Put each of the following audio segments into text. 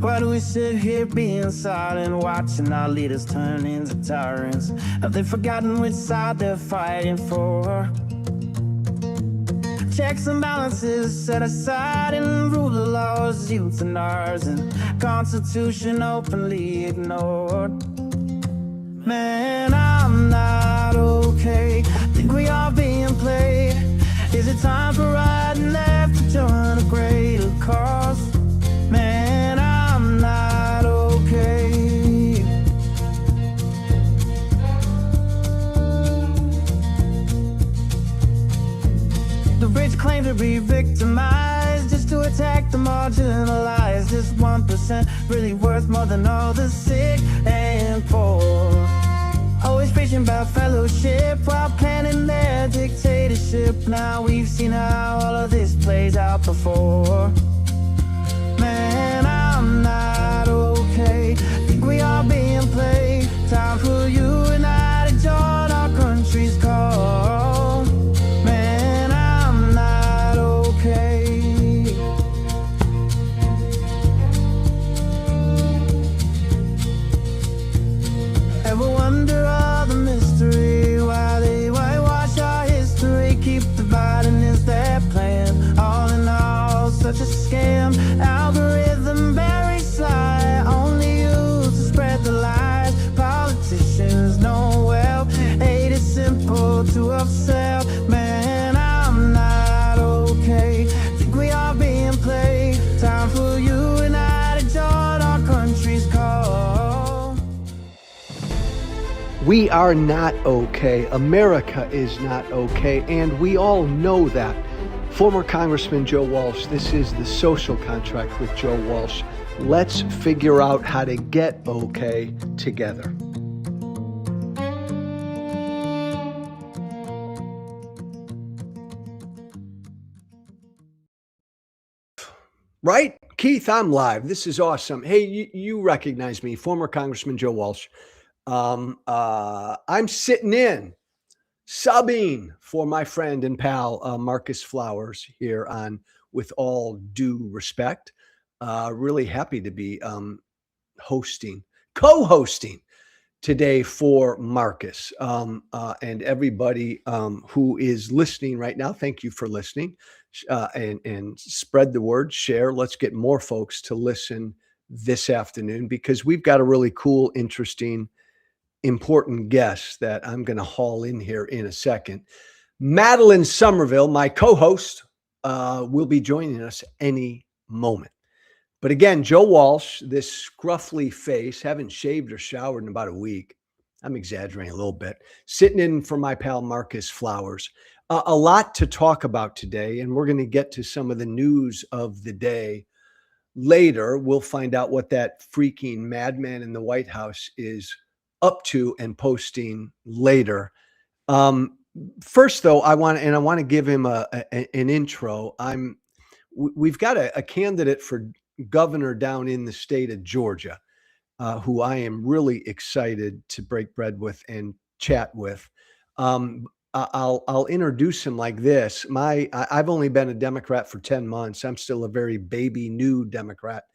Why do we sit here being silent, watching our leaders turn into tyrants? Have they forgotten which side they're fighting for? Checks and balances set aside and rule of laws, youth and ours, and Constitution openly ignored. Man, I'm not okay. Think we are being played. Is it time for right and left to join a greater cause? Man, I'm not okay. The rich claim to be victimized just to attack the marginalized. Is 1% really worth more than all the sick and poor? Always preaching about fellowship while planning their dictatorship. Now we've seen how all of this plays out before. Man, I'm not okay. Think we are being played. Time for you and I to join our country's call. Man, I'm not okay. Ever wonder all the mystery, why they whitewash our history? Keep dividing is their plan. All in all, such a scam. Algorithm very sly, only used to spread the lies. Politicians know well, hate is simple to upsell. Man, I'm not okay. Think we are being played. Time for you and I to join our country's call. We are not okay. America is not okay, and we all know that. Former Congressman Joe Walsh, this is the social contract with Joe Walsh. Let's figure out how to get okay together. Right? Keith, I'm live. This is awesome. Hey, you recognize me, former Congressman Joe Walsh. I'm sitting in, subbing for my friend and pal, Marcus Flowers here on With All Due Respect. Really happy to be co-hosting today for Marcus. And everybody who is listening right now, thank you for listening. And spread the word, share. Let's get more folks to listen this afternoon because we've got a really cool, interesting, important guest that I'm going to haul in here in a second. Madeline Somerville, my co-host, will be joining us any moment. But again, Joe Walsh, this scruffy face, haven't shaved or showered in about a week. I'm exaggerating a little bit. Sitting in for my pal Marcus Flowers. A lot to talk about today, and we're going to get to some of the news of the day later. We'll find out what that freaking madman in the White House is up to and posting later. First, though, I want to give him an intro. We've got a candidate for governor down in the state of Georgia, who I am really excited to break bread with and chat with. I'll introduce him like this. I've only been a Democrat for 10 months. I'm still a very baby new Democrat.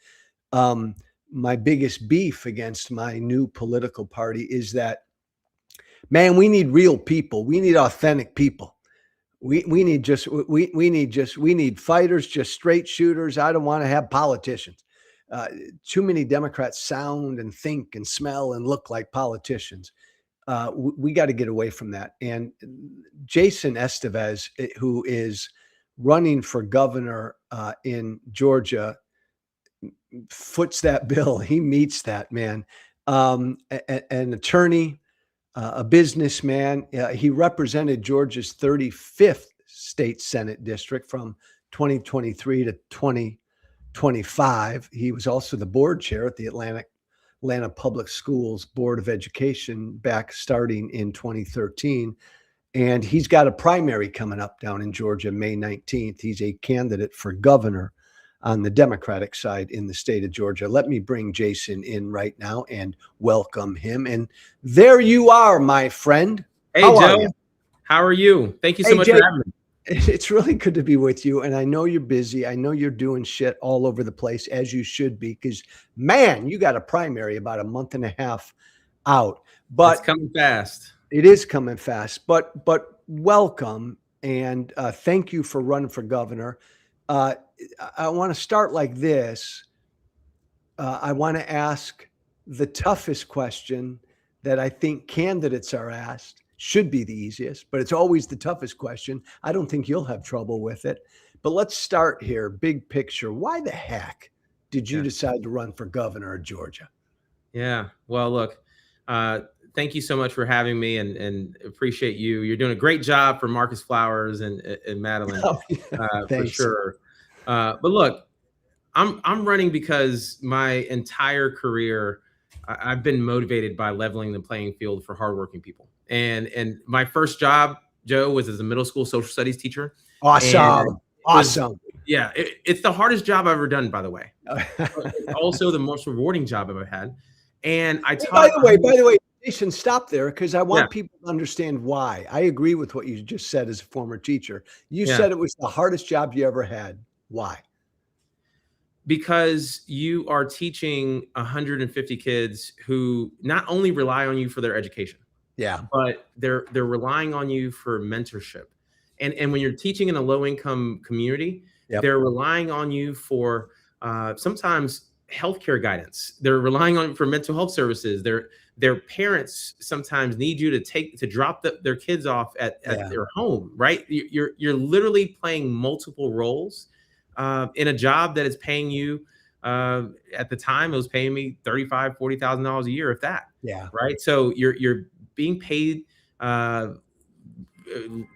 My biggest beef against my new political party is that, man, we need real people. We need authentic people. We need fighters, just straight shooters. I don't want to have politicians. Too many Democrats sound and think and smell and look like politicians. We got to get away from that. And Jason Estevez, who is running for governor in Georgia, foots that bill. He meets that, man. An attorney, a businessman. He represented Georgia's 35th state Senate district from 2023 to 2025. He was also the board chair at the Atlanta Public Schools Board of Education back starting in 2013. And he's got a primary coming up down in Georgia, May 19th. He's a candidate for governor on the Democratic side in the state of Georgia. Let me bring Jason in right now and welcome him. And there you are, my friend. Hey, Joe. How are you? Thank you so much for having me. It's really good to be with you, and I know you're busy. I know you're doing shit all over the place, as you should be, because man, you got a primary about a month and a half out, It's but coming fast. it is coming fast. But welcome, and thank you for running for governor. Uh, I want to start like this. I want to ask the toughest question that I think candidates are asked. Should be the easiest, but it's always the toughest question. I don't think you'll have trouble with it. But let's start here, big picture. Why the heck did you Yeah. decide to run for governor of Georgia? Yeah. Well, look, thank you so much for having me, and appreciate you. You're doing a great job for Marcus Flowers and Madeline, Oh, yeah. for Thanks. sure. But look, I'm running because my entire career I've been motivated by leveling the playing field for hardworking people. And my first job, Joe, was as a middle school social studies teacher. Awesome. And it was- Awesome. Yeah, it's the hardest job I've ever done, by the way. But it's also the most rewarding job I've ever had. And I Hey, taught. by the way, Jason, stop there because I want Yeah. people to understand why. I agree with what you just said as a former teacher. You Yeah. said it was the hardest job you ever had. Why? Because you are teaching 150 kids who not only rely on you for their education, Yeah. but they're relying on you for mentorship. And when you're teaching in a low income community, Yep. they're relying on you for sometimes healthcare guidance. They're relying on you for mental health services. Their parents sometimes need you to drop their kids off at Yeah. their home, right? You're literally playing multiple roles in a job that is paying you. At the time, it was paying me $35,000, $40,000 a year, if that. Yeah. Right. So you're being paid a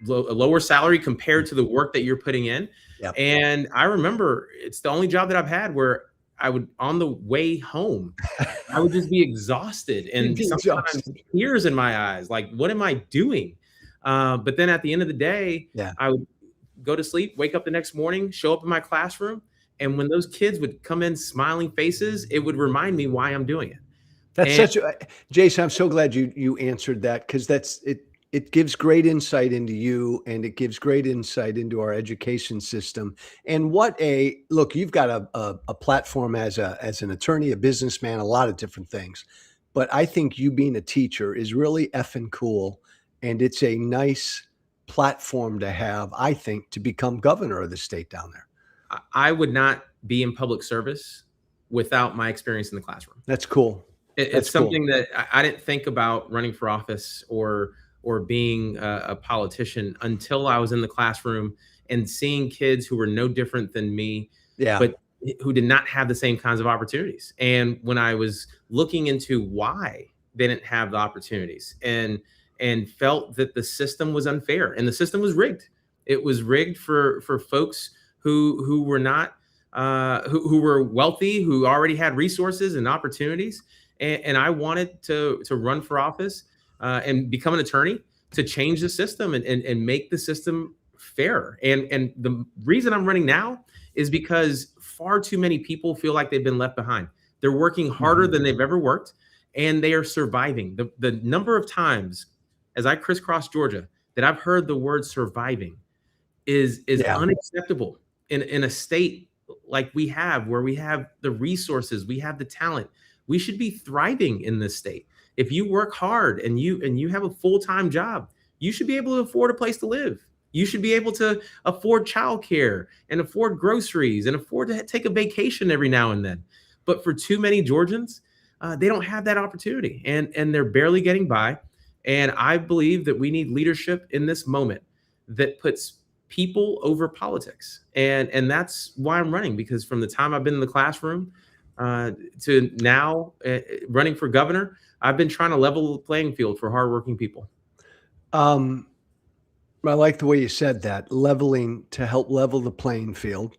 lower salary compared to the work that you're putting in. Yep. And I remember it's the only job that I've had where I would, on the way home, I would just be exhausted and You'd be sometimes exhausted. tears in my eyes. Like, what am I doing? But then at the end of the day, Yeah. I would go to sleep, wake up the next morning, show up in my classroom. And when those kids would come in smiling faces, it would remind me why I'm doing it. That's And- such a Jason, I'm so glad you answered that because that's it. It gives great insight into you and it gives great insight into our education system. And look, you've got a platform as an attorney, a businessman, a lot of different things. But I think you being a teacher is really effing cool. And it's a nice platform to have, I think, to become governor of the state down there. I would not be in public service without my experience in the classroom. That's cool. It's That's cool. something that I didn't think about running for office or being a politician until I was in the classroom and seeing kids who were no different than me, Yeah. but who did not have the same kinds of opportunities. And when I was looking into why they didn't have the opportunities and felt that the system was unfair and the system was rigged. It was rigged for folks who were not who were wealthy, who already had resources and opportunities. And I wanted to run for office and become an attorney to change the system and make the system fair. And the reason I'm running now is because far too many people feel like they've been left behind. They're working harder than they've ever worked, and they are surviving. The number of times as I crisscross Georgia that I've heard the word surviving is Yeah. unacceptable in a state like we have, where we have the resources, we have the talent. We should be thriving in this state. If you work hard and you have a full-time job, you should be able to afford a place to live. You should be able to afford childcare and afford groceries and afford to take a vacation every now and then. But for too many Georgians, they don't have that opportunity, and they're barely getting by. And I believe that we need leadership in this moment that puts people over politics. And that's why I'm running, because from the time I've been in the classroom to now running for governor, I've been trying to level the playing field for hardworking people. I like the way you said that, leveling to help level the playing field.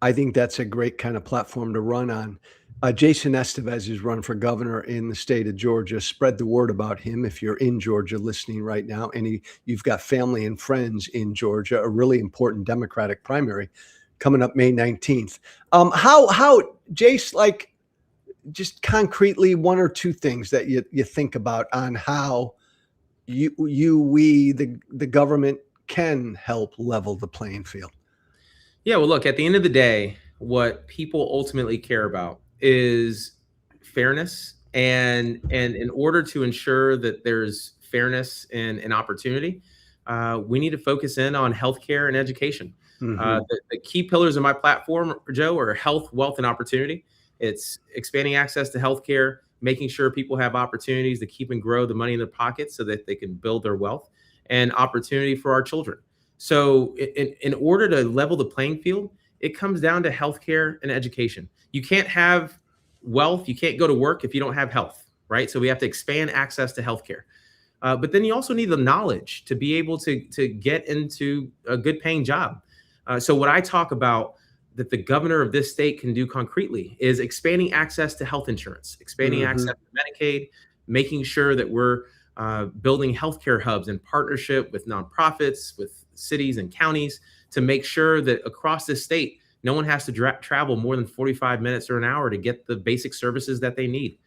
I think that's a great kind of platform to run on. Jason Estevez is running for governor in the state of Georgia. Spread the word about him if you're in Georgia listening right now, and you've got family and friends in Georgia, a really important Democratic primary coming up May 19th. How Jace, like, just concretely one or two things that you think about on how we, the government can help level the playing field? Yeah, well, look, at the end of the day, what people ultimately care about is fairness, and in order to ensure that there's fairness and opportunity, we need to focus in on healthcare and education. Mm-hmm. The key pillars of my platform, Joe, are health, wealth, and opportunity. It's expanding access to healthcare, making sure people have opportunities to keep and grow the money in their pockets so that they can build their wealth, and opportunity for our children. So, in order to level the playing field, it comes down to healthcare and education. You can't have wealth, you can't go to work if you don't have health, right? So, we have to expand access to healthcare. But then you also need the knowledge to be able to get into a good paying job. So, what I talk about that the governor of this state can do concretely is expanding access to health insurance, expanding Mm-hmm. access to Medicaid, making sure that we're building healthcare hubs in partnership with nonprofits, with cities and counties, to make sure that across this state, no one has to travel more than 45 minutes or an hour to get the basic services that they need.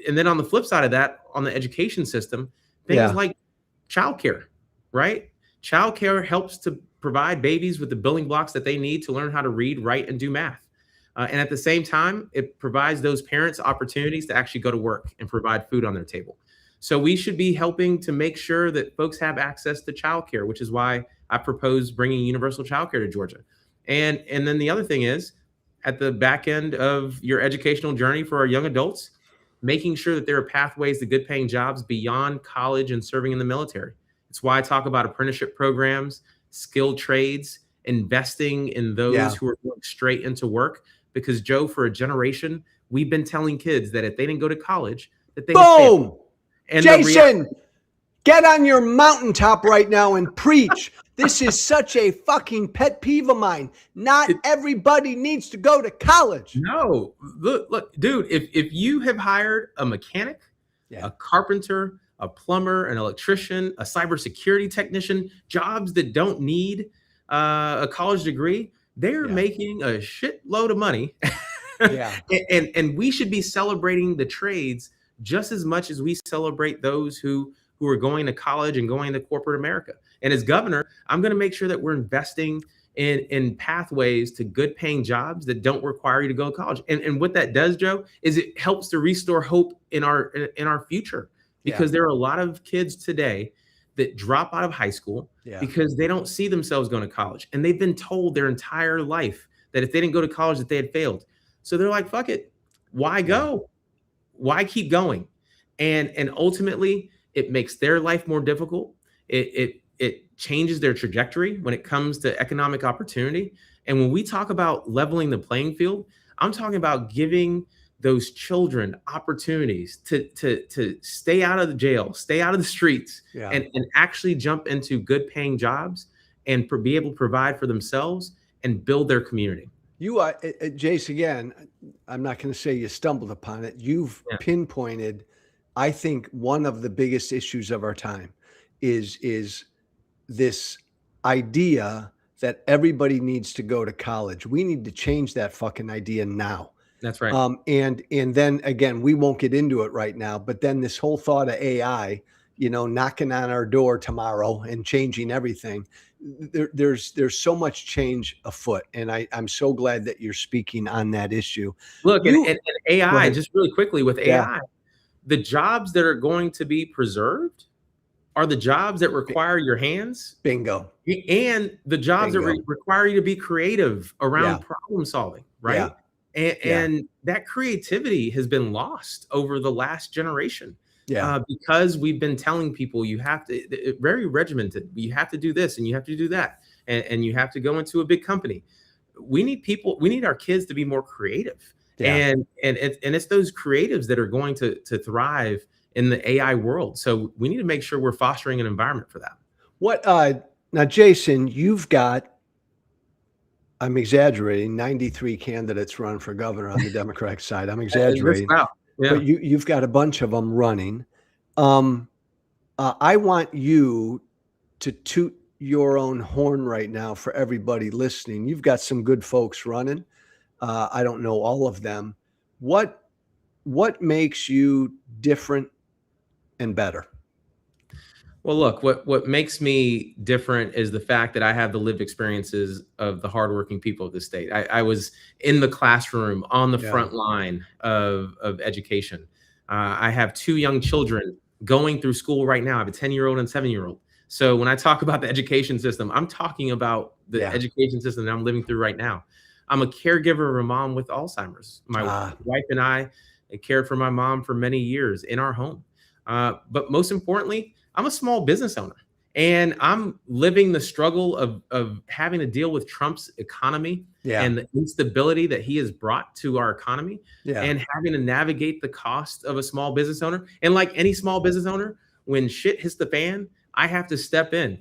And then on the flip side of that, on the education system, things Yeah. like childcare, right? Childcare helps to provide babies with the building blocks that they need to learn how to read, write, and do math. And at the same time, it provides those parents opportunities to actually go to work and provide food on their table. So we should be helping to make sure that folks have access to childcare, which is why I propose bringing universal childcare to Georgia. And then the other thing is, at the back end of your educational journey for our young adults, making sure that there are pathways to good paying jobs beyond college and serving in the military. It's why I talk about apprenticeship programs, skilled trades, investing in those Yeah. who are going straight into work. Because, Joe, for a generation, we've been telling kids that if they didn't go to college, that they would fail. Boom! And Jason, get on your mountaintop right now and preach. This is such a fucking pet peeve of mine. Not everybody needs to go to college. No, look, dude, if you have hired a mechanic, Yeah. a carpenter, a plumber, an electrician, a cybersecurity technician, jobs that don't need a college degree, they're Yeah. making a shitload of money. Yeah. and we should be celebrating the trades just as much as we celebrate those who are going to college and going to corporate America. And as governor, I'm going to make sure that we're investing in pathways to good paying jobs that don't require you to go to college. And what that does, Joe, is it helps to restore hope in our future, because Yeah. there are a lot of kids today that drop out of high school Yeah. because they don't see themselves going to college. And they've been told their entire life that if they didn't go to college, that they had failed. So they're like, fuck it. Why go? Why keep going? And ultimately, it makes their life more difficult. It changes their trajectory when it comes to economic opportunity. And when we talk about leveling the playing field, I'm talking about giving those children opportunities to stay out of the jail, stay out of the streets, Yeah. and actually jump into good paying jobs and be able to provide for themselves and build their community. You are, Jace, again, I'm not going to say you stumbled upon it. You've pinpointed, I think, one of the biggest issues of our time is this idea that everybody needs to go to college. We need to change that fucking idea now. That's right. And then again, we won't get into it right now, but then this whole thought of AI, knocking on our door tomorrow and changing everything. There's so much change afoot, and I'm so glad that you're speaking on that issue. Look, and AI, just really quickly with AI, Yeah. the jobs that are going to be preserved are the jobs that require your hands. Bingo. And the jobs that require you to be creative around Yeah. problem solving, right? Yeah. And that creativity has been lost over the last generation. Yeah. Because we've been telling people you have to, very regimented, you have to do this and you have to do that, and you have to go into a big company. We need our kids to be more creative. Yeah. And it's those creatives that are going to thrive in the AI world. So we need to make sure we're fostering an environment for that. What now, Jason, you've got, I'm exaggerating, 93 candidates run for governor on the Democratic side. I'm exaggerating. Yeah. But you've got a bunch of them running. I want you to toot your own horn right now for everybody listening. You've got some good folks running. I don't know all of them. What makes you different and better? Well, look, what makes me different is the fact that I have the lived experiences of the hardworking people of the state. I was in the classroom on the Yeah. front line of education. I have two young children going through school right now. I have a 10-year-old and 7-year-old. So when I talk about the education system, I'm talking about the Yeah. education system that I'm living through right now. I'm a caregiver of a mom with Alzheimer's. My Ah, wife and I cared for my mom for many years in our home. But most importantly, I'm a small business owner and I'm living the struggle of having to deal with Trump's economy yeah. and the instability that he has brought to our economy Yeah. and having to navigate the cost of a small business owner. And like any small business owner, when shit hits the fan, I have to step in.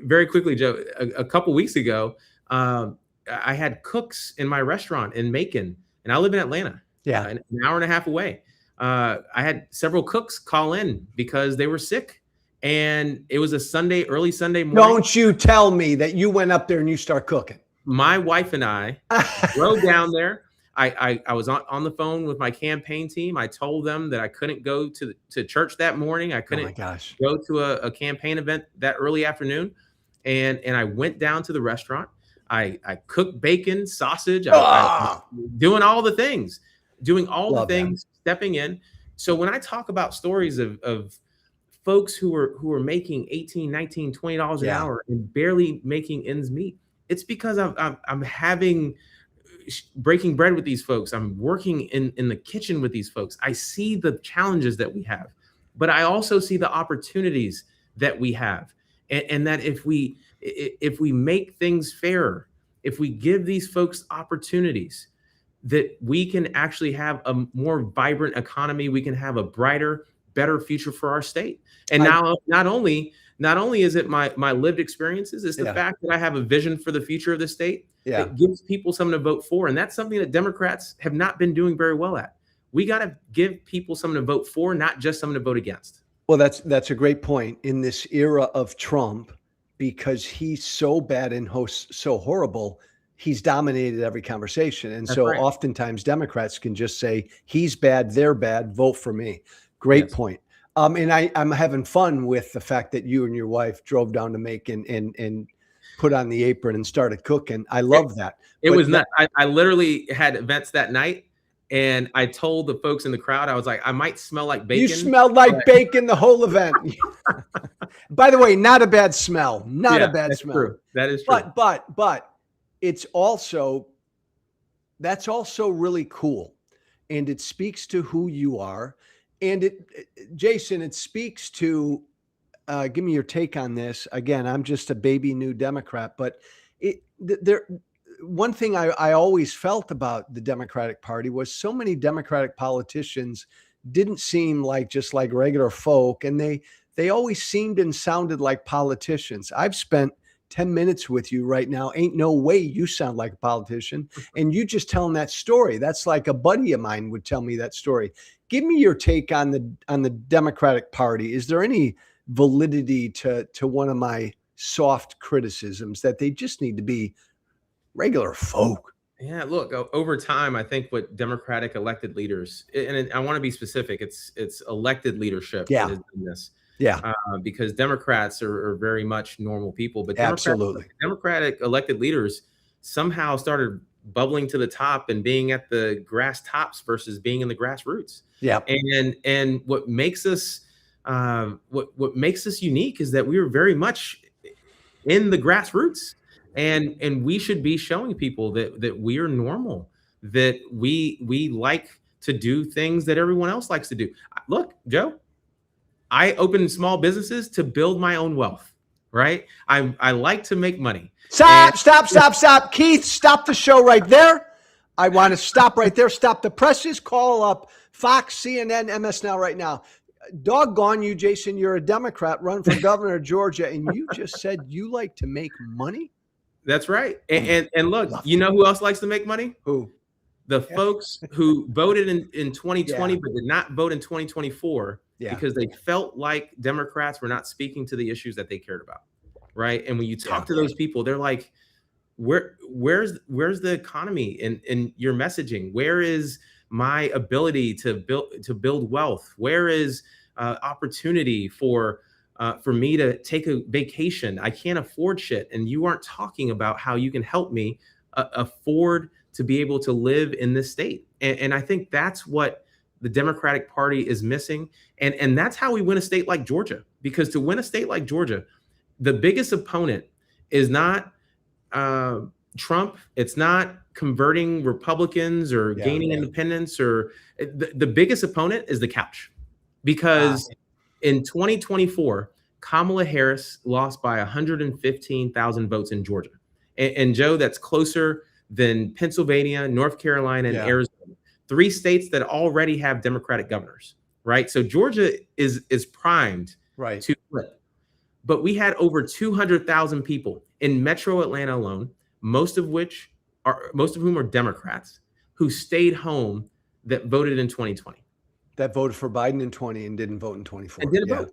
Very quickly, Joe, a couple weeks ago, I had cooks in my restaurant in Macon, and I live in Atlanta, Yeah. an hour and a half away. I had several cooks call in because they were sick. And it was a Sunday, early Sunday morning. Don't you tell me that you went up there and you start cooking. My wife and I drove down there. I was on the phone with my campaign team. I told them that I couldn't go to church that morning. I Oh my couldn't gosh. go to a campaign event that early afternoon. And I went down to the restaurant. I cooked bacon, sausage, Ah, doing all the things, love that. stepping in. So when I talk about stories of folks who are making $18, $19, $20 an Yeah. hour and barely making ends meet, it's because I'm having breaking bread with these folks. I'm working in the kitchen with these folks. I see the challenges that we have, but I also see the opportunities that we have. And that if we make things fairer, if we give these folks opportunities, that we can actually have a more vibrant economy, we can have a brighter, better future for our state. And now not only is it my lived experiences, it's the Yeah. fact that I have a vision for the future of the state Yeah. that gives people something to vote for. And that's something that Democrats have not been doing very well at. We got to give people something to vote for, not just something to vote against. Well, that's a great point in this era of Trump, because he's so bad and so horrible. He's dominated every conversation. And That's so right. oftentimes Democrats can just say, he's bad, they're bad, vote for me. Great Yes. point. And I'm having fun with the fact that you and your wife drove down to Macon and put on the apron and started cooking. I love that. It But was nuts. I literally had events that night, and I told the folks in the crowd, I was like, I might smell like bacon. You smelled like bacon the whole event. By the way, not a bad smell. Not a bad that's smell. true. That is true. But it's also, that's also really cool. And it speaks to who you are. And Jason, it speaks to, give me your take on this. Again, I'm just a baby new Democrat, but one thing I always felt about the Democratic Party was so many Democratic politicians didn't seem like just like regular folk. And they always seemed and sounded like politicians. I've spent 10 minutes with you right now. Ain't no way you sound like a politician. And you just telling that story. That's like a buddy of mine would tell me that story. Give me your take on the Democratic Party. Is there any validity to one of my soft criticisms that they just need to be regular folk? Yeah, look, over time, I think what Democratic elected leaders, and I want to be specific, it's elected leadership Yeah. that has done this. Yeah, Because Democrats are very much normal people, but absolutely. Democratic elected leaders somehow started bubbling to the top and being at the grass tops versus being in the grassroots. Yeah. And what makes us what makes us unique is that we are very much in the grassroots, and we should be showing people that we are normal, that we like to do things that everyone else likes to do. Look, Joe, I opened small businesses to build my own wealth, right? I like to make money. Stop. Keith, stop the show right there. I want to stop right there. Stop the presses. Call up Fox, CNN, MS Now right now. Doggone you, Jason. You're a Democrat, run for governor of Georgia, and you just said you like to make money? That's right. And look, you know who else likes to make money? Who? The folks who voted in 2020 Yeah. but did not vote in 2024 Yeah. because they felt like Democrats were not speaking to the issues that they cared about, right? And when you talk to those people, they're like, where's the economy in your messaging? Where is my ability to build wealth? Where is opportunity for for me to take a vacation. I can't afford shit. And you aren't talking about how you can help me afford to be able to live in this state. And I think that's what the Democratic Party is missing. And that's how we win a state like Georgia. Because to win a state like Georgia, the biggest opponent is not Trump. It's not converting Republicans or gaining independence, or the biggest opponent is the couch. Because in 2024, Kamala Harris lost by 115,000 votes in Georgia. And Joe, that's closer than Pennsylvania, North Carolina, and Arizona. 3 states that already have Democratic governors, right? So Georgia is primed to flip. But we had over 200,000 people in Metro Atlanta alone, most of whom are Democrats, who stayed home that voted in 2020. That voted for Biden in 20 and didn't vote in 24. And didn't vote.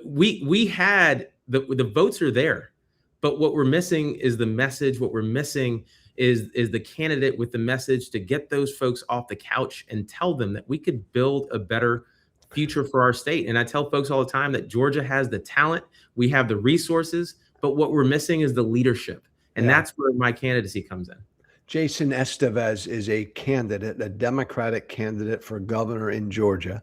We had the votes are there, but what we're missing is the message. What we're missing is the candidate with the message to get those folks off the couch and tell them that we could build a better future for our state. And I tell folks all the time that Georgia has the talent, we have the resources, but what we're missing is the leadership. And that's where my candidacy comes in. Jason Estevez is a candidate, a Democratic candidate for governor in Georgia.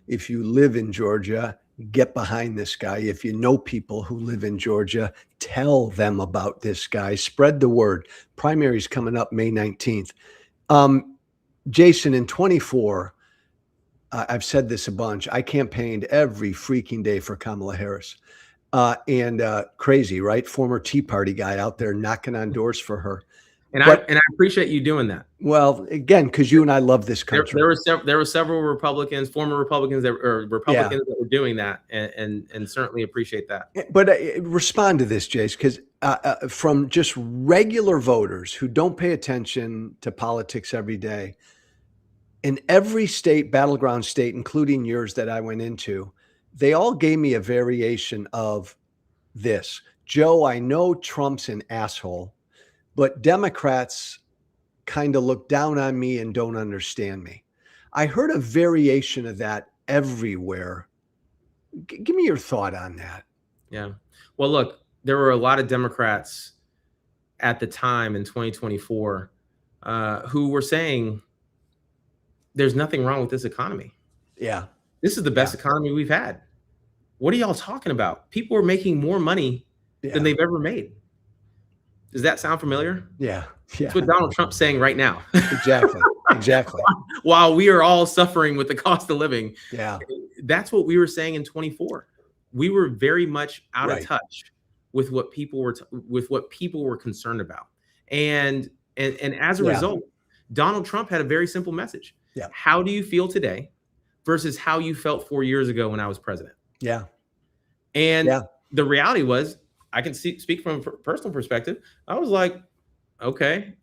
If you live in Georgia, get behind this guy. If you know people who live in Georgia, tell them about this guy. Spread the word. Primary's coming up May 19th. Jason, in 24, I've said this a bunch. I campaigned every freaking day for Kamala Harris. And crazy, right? Former Tea Party guy out there knocking on doors for her. And I appreciate you doing that. Well, again, because you and I love this country. There were several Republicans, former Republicans that were doing that, and certainly appreciate that. But respond to this, Jace, because from just regular voters who don't pay attention to politics every day, in every state, battleground state, including yours that I went into, they all gave me a variation of this. Joe, I know Trump's an asshole, but Democrats kind of look down on me and don't understand me. I heard a variation of that everywhere. Give me your thought on that. Yeah. Well, look, there were a lot of Democrats at the time in 2024 who were saying there's nothing wrong with this economy. Yeah. This is the best economy we've had. What are y'all talking about? People are making more money than they've ever made. Does that sound familiar? Yeah. That's what Donald Trump's saying right now. Exactly. While we are all suffering with the cost of living. Yeah. That's what we were saying in 24. We were very much out of touch with what people were concerned about. And as a result, Donald Trump had a very simple message. Yeah. How do you feel today versus how you felt 4 years ago when I was president? Yeah. And the reality was, I can speak from a personal perspective. I was like, okay,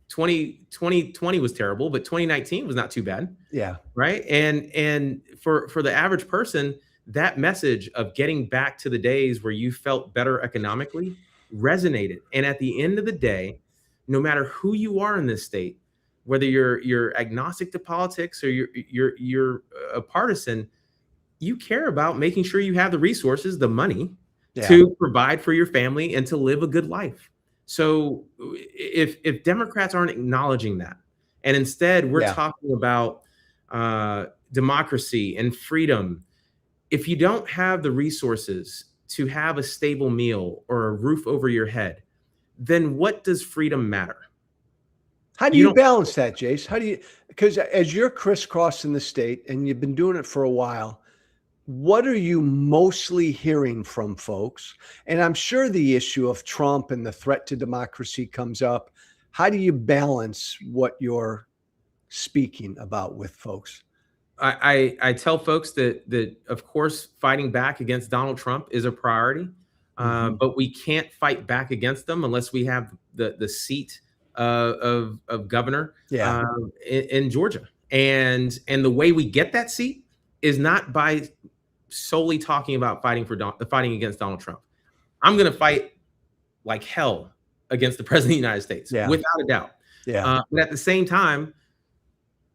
2020 was terrible, but 2019 was not too bad. Yeah. Right. And for the average person, that message of getting back to the days where you felt better economically resonated. And at the end of the day, no matter who you are in this state, whether you're agnostic to politics or you're a partisan, you care about making sure you have the resources, the money to provide for your family and to live a good life. So if Democrats aren't acknowledging that, and instead we're talking about democracy and freedom, if you don't have the resources to have a stable meal or a roof over your head, then what does freedom matter? How do you balance that, Jace? Because as you're crisscrossing the state and you've been doing it for a while, what are you mostly hearing from folks? And I'm sure the issue of Trump and the threat to democracy comes up. How do you balance what you're speaking about with folks? I tell folks that of course fighting back against Donald Trump is a priority, but we can't fight back against them unless we have the seat of governor in Georgia. And the way we get that seat is not by solely talking about fighting against Donald Trump. I'm going to fight like hell against the president of the United States, without a doubt. But at the same time,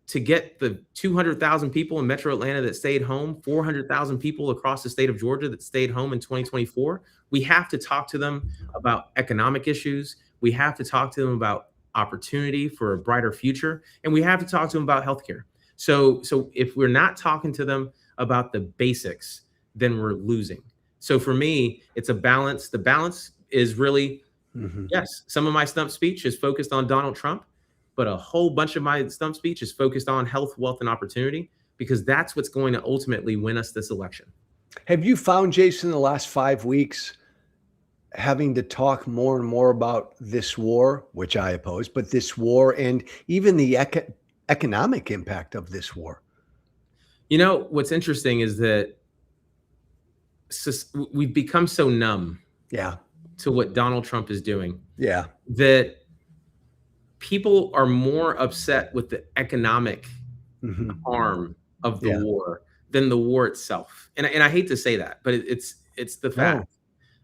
to get the 200,000 people in Metro Atlanta that stayed home, 400,000 people across the state of Georgia that stayed home in 2024. We have to talk to them about economic issues. We have to talk to them about opportunity for a brighter future, and we have to talk to them about healthcare. So if we're not talking to them about the basics, then we're losing. So for me, it's a balance. The balance is really, yes, some of my stump speech is focused on Donald Trump, but a whole bunch of my stump speech is focused on health, wealth, and opportunity, because that's what's going to ultimately win us this election. Have you found, Jason, the last 5 weeks having to talk more and more about this war, which I oppose, but this war and even the economic impact of this war? You know, what's interesting is that we've become so numb to what Donald Trump is doing that people are more upset with the economic harm of the war than the war itself. And I hate to say that, but it's the fact.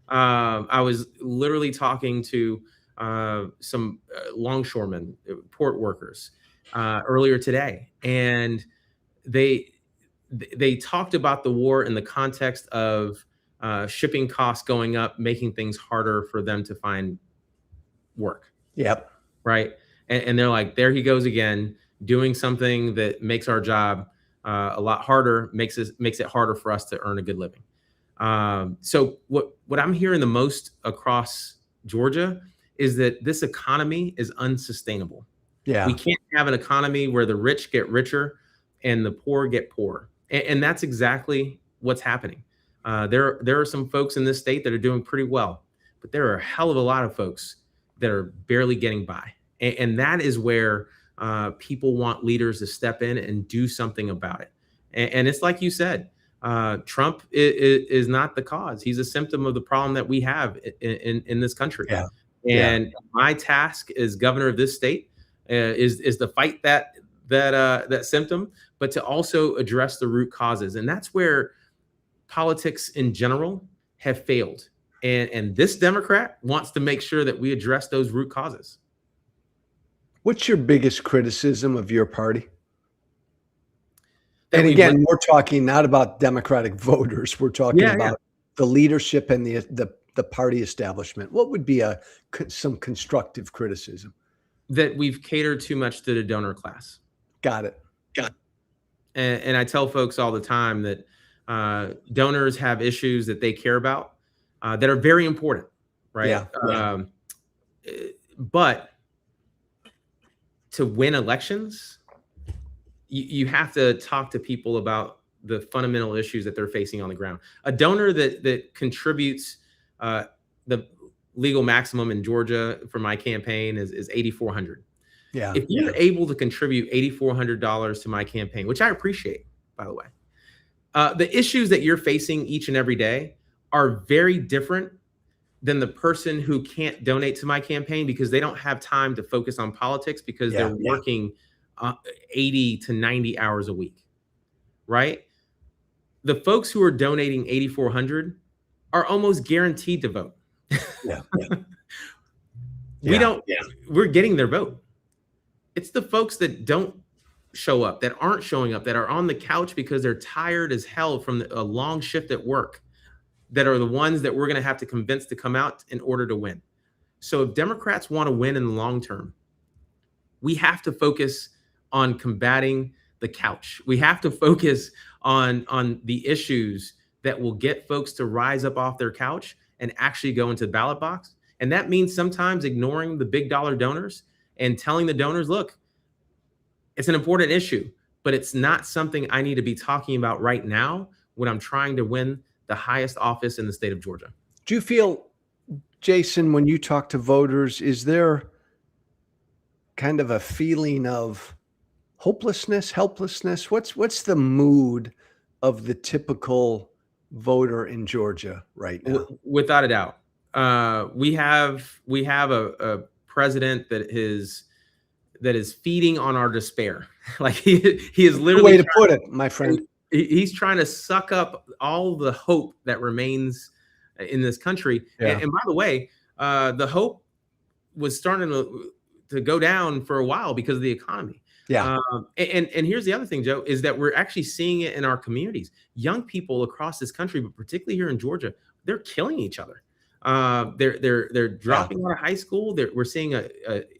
I was literally talking to some longshoremen, port workers, earlier today, and they talked about the war in the context of shipping costs going up, making things harder for them to find work. Right. And they're like, there he goes again, doing something that makes our job a lot harder, makes it harder for us to earn a good living. So what I'm hearing the most across Georgia is that this economy is unsustainable. We can't have an economy where the rich get richer and the poor get poorer. And that's exactly what's happening. There are some folks in this state that are doing pretty well, but there are a hell of a lot of folks that are barely getting by. And that is where people want leaders to step in and do something about it. And it's like you said, Trump is not the cause. He's a symptom of the problem that we have in this country. And my task as governor of this state is to fight that symptom, but to also address the root causes. And that's where politics in general have failed. And this Democrat wants to make sure that we address those root causes. What's your biggest criticism of your party? And again, we're talking not about Democratic voters. We're talking about the leadership and the party establishment. What would be some constructive criticism? That we've catered too much to the donor class. Got it. And I tell folks all the time that donors have issues that they care about that are very important, right? But to win elections, you have to talk to people about the fundamental issues that they're facing on the ground. A donor that contributes the legal maximum in Georgia for my campaign is $8,400. If you're able to contribute $8,400 to my campaign, which I appreciate, by the way, the issues that you're facing each and every day are very different than the person who can't donate to my campaign because they don't have time to focus on politics because they're working 80 to 90 hours a week, right? The folks who are donating $8,400 are almost guaranteed to vote. We're getting their vote. It's the folks that don't show up, that aren't showing up, that are on the couch because they're tired as hell from a long shift at work, that are the ones that we're going to have to convince to come out in order to win. So if Democrats want to win in the long term, we have to focus on combating the couch. We have to focus on the issues that will get folks to rise up off their couch and actually go into the ballot box. And that means sometimes ignoring the big dollar donors and telling the donors, look, it's an important issue, but it's not something I need to be talking about right now when I'm trying to win the highest office in the state of Georgia. Do you feel, Jason, when you talk to voters, is there kind of a feeling of hopelessness, helplessness? What's the mood of the typical voter in Georgia right now? Without a doubt. We have a president that is feeding on our despair. Like he is literally way to put it, my friend. He's trying to suck up all the hope that remains in this country. And by the way, the hope was starting to go down for a while because of the economy. Yeah. And here's the other thing, Joe, is that we're actually seeing it in our communities. Young people across this country, but particularly here in Georgia, they're killing each other. They're Yeah. dropping out of high school. We're seeing a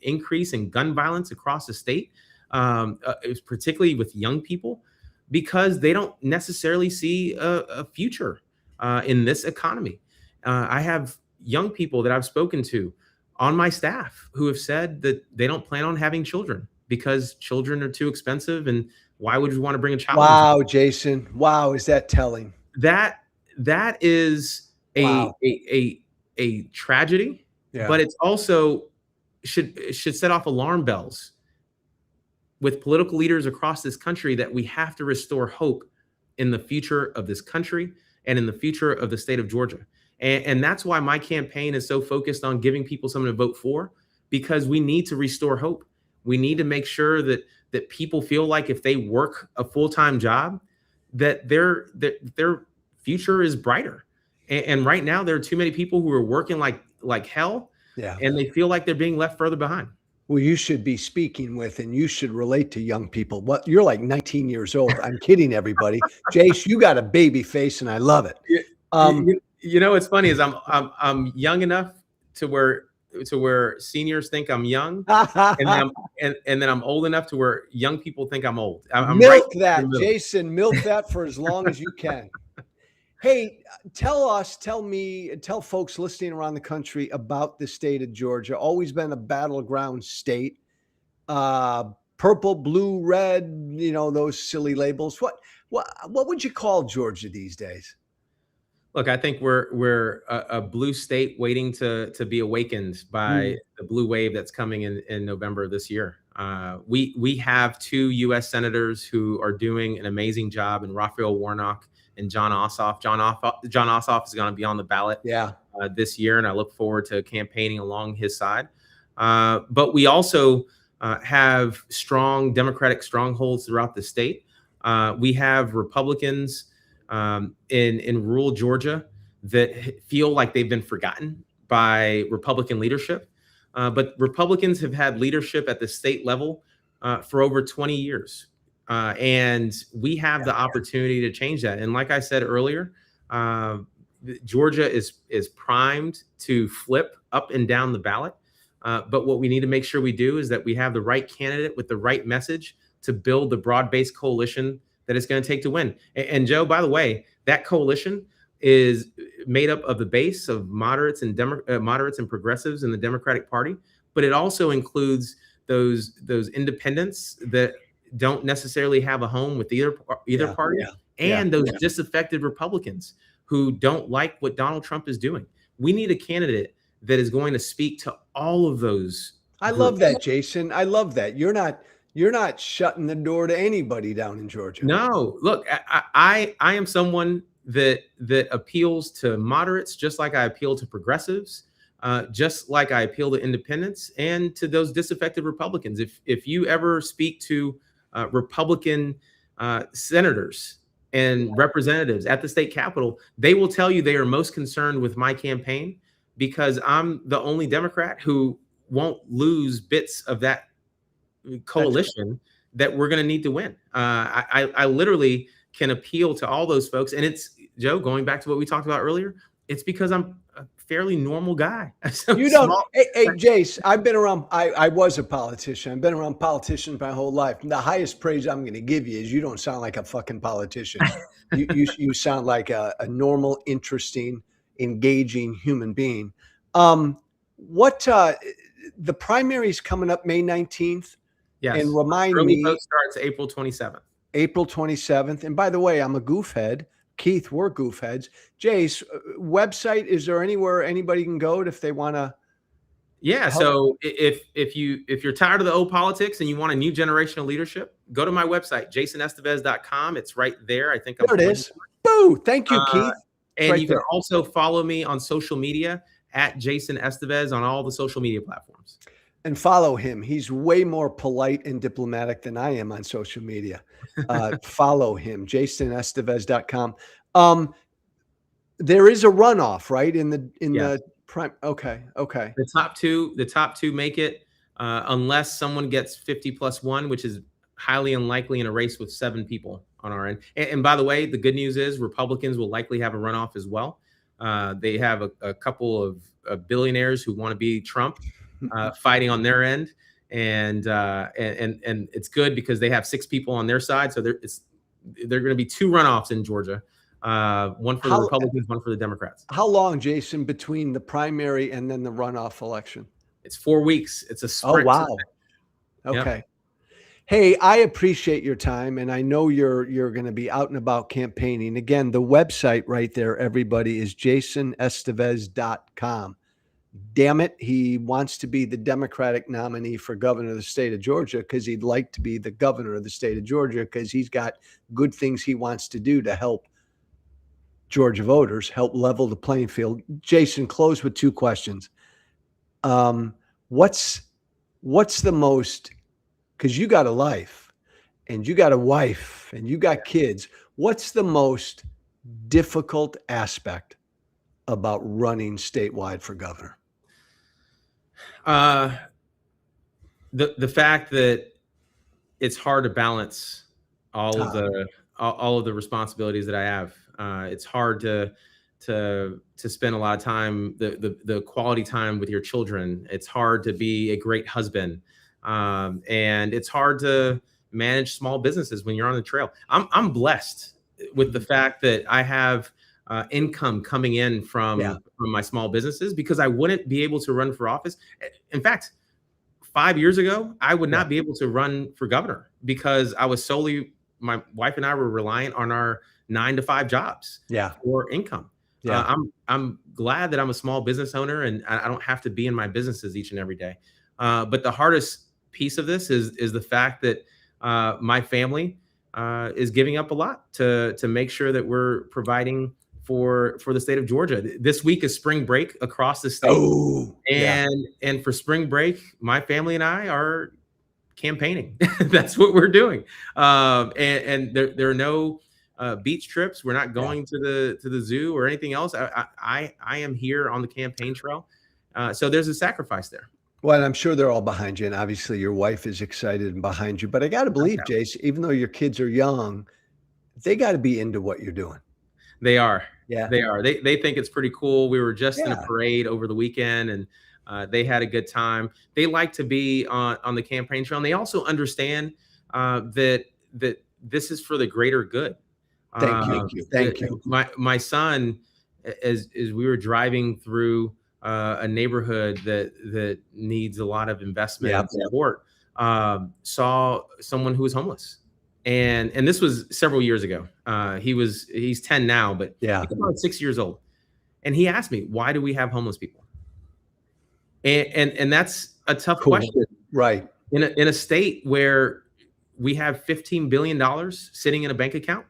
increase in gun violence across the state, particularly with young people, because they don't necessarily see a future in this economy. I have young people that I've spoken to on my staff who have said that they don't plan on having children because children are too expensive, and why would you want to bring a child into Wow, Jason. Wow, is that telling? that? That is Wow. a tragedy, Yeah. but it's also should set off alarm bells with political leaders across this country that we have to restore hope in the future of this country and in the future of the state of Georgia. And that's why my campaign is so focused on giving people something to vote for, because we need to restore hope. We need to make sure that people feel like if they work a full-time job, that their future is brighter. And right now, there are too many people who are working like hell, Yeah. and they feel like they're being left further behind. Well, you should be speaking with, and you should relate to young people. What, you're like 19 years old. I'm kidding, everybody. Jace, you got a baby face, and I love it. You know, what's funny is I'm young enough to where seniors think I'm young, and then I'm old enough to where young people think I'm old. I'm right Milk in that, the middle. Jason. Milk that for as long as you can. Hey, tell folks listening around the country about the state of Georgia. Always been a battleground state. Purple, blue, red, those silly labels. What would you call Georgia these days? Look, I think we're a blue state waiting to be awakened by the blue wave that's coming in November of this year. We have 2 U.S. senators who are doing an amazing job, in Raphael Warnock and John Ossoff. John Ossoff is going to be on the ballot this year, and I look forward to campaigning along his side. But we also have strong Democratic strongholds throughout the state. We have Republicans in rural Georgia that feel like they've been forgotten by Republican leadership. But Republicans have had leadership at the state level for over 20 years. And we have the opportunity to change that. And like I said earlier, Georgia is primed to flip up and down the ballot. But what we need to make sure we do is that we have the right candidate with the right message to build the broad-based coalition that it's going to take to win. And Joe, by the way, that coalition is made up of the base of moderates and progressives in the Democratic Party, but it also includes those independents that don't necessarily have a home with either party, and those disaffected Republicans who don't like what Donald Trump is doing. We need a candidate that is going to speak to all of those. I love that, Jason. I love that. You're not shutting the door to anybody down in Georgia. No, look, I am someone that appeals to moderates, just like I appeal to progressives, just like I appeal to independents and to those disaffected Republicans. If you ever speak to Republican senators and representatives at the state capitol, they will tell you they are most concerned with my campaign because I'm the only Democrat who won't lose bits of that coalition that we're going to need to win. I literally can appeal to all those folks. And it's, Joe, going back to what we talked about earlier, it's because I'm a fairly normal guy. You don't, hey, Jace, I've been around, I was a politician. I've been around politicians my whole life. The highest praise I'm going to give you is you don't sound like a fucking politician. you sound like a normal, interesting, engaging human being. The primary's coming up May 19th. Yes. And remind Early me. vote starts April 27th. April 27th. And by the way, I'm a goofhead. Keith, we're goofheads. Jace, website, is there anywhere anybody can go if they want to? Yeah. So if you're tired of the old politics and you want a new generation of leadership, go to my website, jasonestevez.com. It's right there. I think there it is. Boo. Thank you, Keith. And right you can also follow me on social media at Jason Estevez on all the social media platforms. And follow him. He's way more polite and diplomatic than I am on social media. Follow him, jasonestevez.com. There is a runoff, right? In the prime. Okay. The top two make it, unless someone gets 50+1, which is highly unlikely in a race with 7 people on our end. And by the way, the good news is Republicans will likely have a runoff as well. They have a couple of billionaires who want to be Trump fighting on their end. And it's good because they have 6 people on their side. So they're going to be 2 runoffs in Georgia. One for the Republicans, one for the Democrats. How long, Jason, between the primary and then the runoff election? It's 4 weeks. It's a sprint. Oh, wow. Okay. Yep. Hey, I appreciate your time, and I know you're going to be out and about campaigning. Again, the website right there, everybody, is jasonestevez.com. Damn it, he wants to be the Democratic nominee for governor of the state of Georgia because he'd like to be the governor of the state of Georgia because he's got good things he wants to do to help Georgia voters, help level the playing field. Jason, close with 2 questions. What's the most, because you got a life and you got a wife and you got kids, what's the most difficult aspect about running statewide for governor? The fact that it's hard to balance all of the responsibilities that I have. It's hard to spend a lot of time, the quality time with your children. It's hard to be a great husband. And it's hard to manage small businesses when you're on the trail. I'm blessed with the fact that I have income coming in from my small businesses, because I wouldn't be able to run for office. In fact, 5 years ago, I would not be able to run for governor because I was my wife and I were reliant on our 9-to-5 jobs for income. I'm glad that I'm a small business owner and I don't have to be in my businesses each and every day. But the hardest piece of this is the fact that my family is giving up a lot to make sure that we're providing for the state of Georgia. This week is spring break across the state. And for spring break, my family and I are campaigning. That's what we're doing. And there are no beach trips. We're not going to the zoo or anything else. I am here on the campaign trail. So there's a sacrifice there. Well, and I'm sure they're all behind you. And obviously your wife is excited and behind you. But I got to believe, Jace, even though your kids are young, they got to be into what you're doing. They are. Yeah, they are. They think it's pretty cool. We were just in a parade over the weekend, and they had a good time. They like to be on the campaign trail, and they also understand that this is for the greater good. Thank you. My son, as we were driving through a neighborhood that needs a lot of investment and support, saw someone who was homeless. And this was several years ago. He's 10 now, but he's about 6 years old. And he asked me, why do we have homeless people? And that's a tough question. Right. In a state where we have $15 billion sitting in a bank account,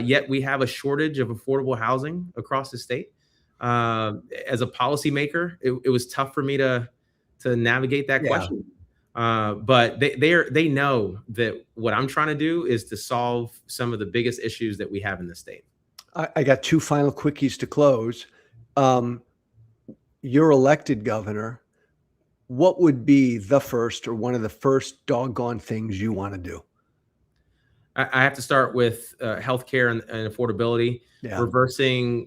yet we have a shortage of affordable housing across the state. As a policymaker, it was tough for me to navigate that question. But they know that what I'm trying to do is to solve some of the biggest issues that we have in the state. I got 2 final quickies to close. You're elected governor. What would be the first or one of the first doggone things you want to do? I have to start with healthcare and affordability,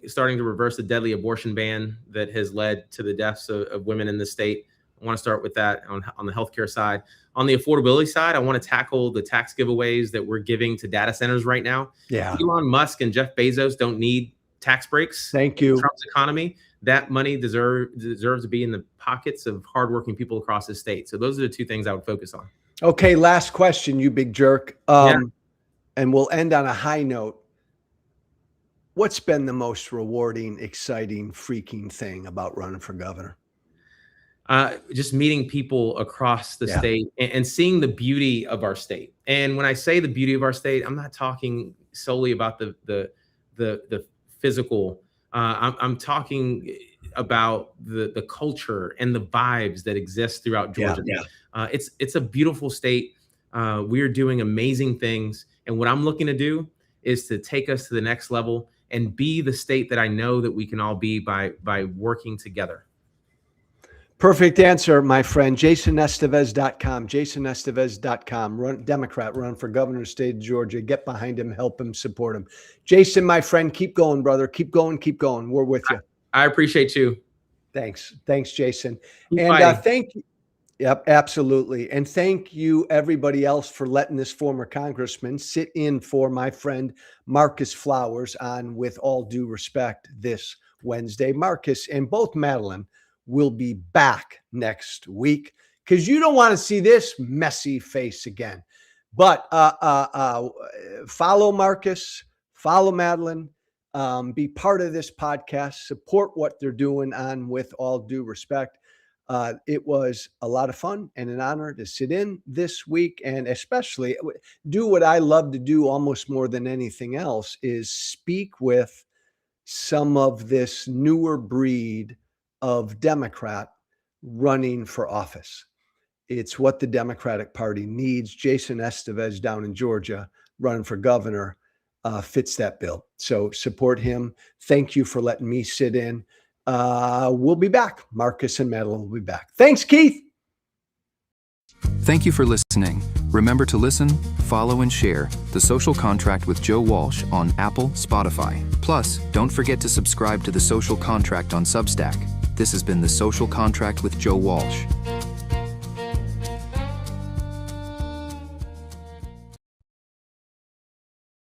starting to reverse the deadly abortion ban that has led to the deaths of women in the state. I want to start with that on the healthcare side. On the affordability side, I want to tackle the tax giveaways that we're giving to data centers right now. Elon Musk and Jeff Bezos don't need tax breaks. Thank you. Trump's economy. That money deserves to be in the pockets of hardworking people across the state. So those are the 2 things I would focus on. Okay, last question, you big jerk. And we'll end on a high note. What's been the most rewarding, exciting, freaking thing about running for governor? Just meeting people across the state and seeing the beauty of our state. And when I say the beauty of our state, I'm not talking solely about the physical. I'm talking about the culture and the vibes that exist throughout Georgia. It's a beautiful state. We are doing amazing things. And what I'm looking to do is to take us to the next level and be the state that I know that we can all be by working together. Perfect answer, my friend. JasonEstevez.com. JasonEstevez.com. Democrat, run for governor of the state of Georgia. Get behind him, help him, support him. Jason, my friend, keep going, brother. Keep going, keep going. We're with you. I appreciate you. Thanks. Thanks, Jason. Keep And fighting. thank you. Yep, absolutely. And thank you, everybody else, for letting this former congressman sit in for my friend Marcus Flowers on With All Due Respect this Wednesday. Marcus and both Madeline will be back next week because you don't want to see this messy face again. But follow Marcus, follow Madeline, be part of this podcast, support what they're doing on With All Due Respect. It was a lot of fun and an honor to sit in this week, and especially do what I love to do almost more than anything else is speak with some of this newer breed of Democrat running for office. It's what the Democratic Party needs. Jason Estevez down in Georgia running for governor fits that bill. So support him. Thank you for letting me sit in. We'll be back. Marcus and Madeline will be back. Thanks, Keith. Thank you for listening. Remember to listen, follow, and share The Social Contract with Joe Walsh on Apple, Spotify. Plus, don't forget to subscribe to The Social Contract on Substack. This has been The Social Contract with Joe Walsh.